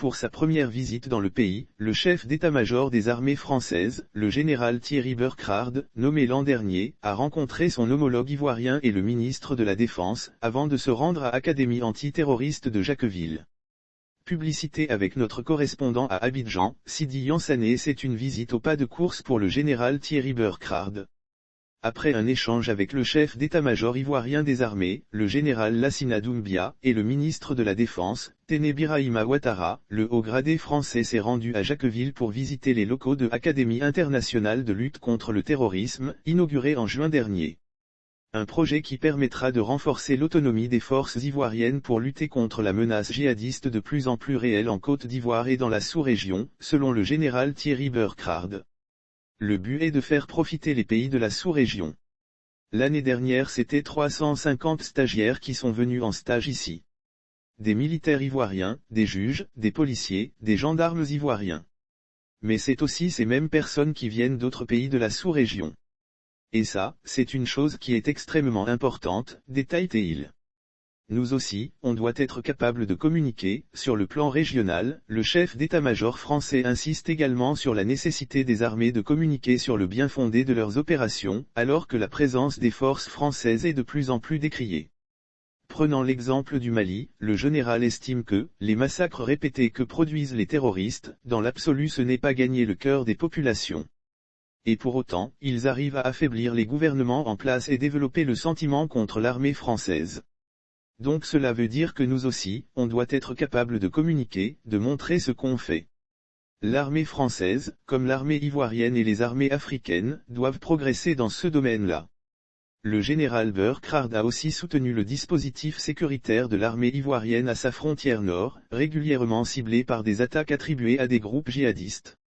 Pour sa première visite dans le pays, le chef d'état-major des armées françaises, le général Thierry Burckhard, nommé l'an dernier, a rencontré son homologue ivoirien et le ministre de la Défense, avant de se rendre à Académie antiterroriste de Jacqueville. Publicité avec notre correspondant à Abidjan, Sidi Yansané. C'est une visite au pas de course pour le général Thierry Burckhard. Après un échange avec le chef d'état-major ivoirien des armées, le général Lassina Doumbia, et le ministre de la Défense, Téné Birahima Ouattara, le haut gradé français s'est rendu à Jacqueville pour visiter les locaux de l'Académie internationale de lutte contre le terrorisme, inaugurée en juin dernier. Un projet qui permettra de renforcer l'autonomie des forces ivoiriennes pour lutter contre la menace djihadiste de plus en plus réelle en Côte d'Ivoire et dans la sous-région, selon le général Thierry Burckhard. Le but est de faire profiter les pays de la sous-région. L'année dernière, c'était 350 stagiaires qui sont venus en stage ici. Des militaires ivoiriens, des juges, des policiers, des gendarmes ivoiriens. Mais c'est aussi ces mêmes personnes qui viennent d'autres pays de la sous-région. Et ça, c'est une chose qui est extrêmement importante, détaille-t-il. Nous aussi, on doit être capable de communiquer. Sur le plan régional, le chef d'état-major français insiste également sur la nécessité des armées de communiquer sur le bien fondé de leurs opérations, alors que la présence des forces françaises est de plus en plus décriée. Prenant l'exemple du Mali, le général estime que, les massacres répétés que produisent les terroristes, dans l'absolu ce n'est pas gagner le cœur des populations. Et pour autant, ils arrivent à affaiblir les gouvernements en place et développer le sentiment contre l'armée française. Donc cela veut dire que nous aussi, on doit être capable de communiquer, de montrer ce qu'on fait. L'armée française, comme l'armée ivoirienne et les armées africaines, doivent progresser dans ce domaine-là. Le général Burckhard a aussi soutenu le dispositif sécuritaire de l'armée ivoirienne à sa frontière nord, régulièrement ciblée par des attaques attribuées à des groupes djihadistes.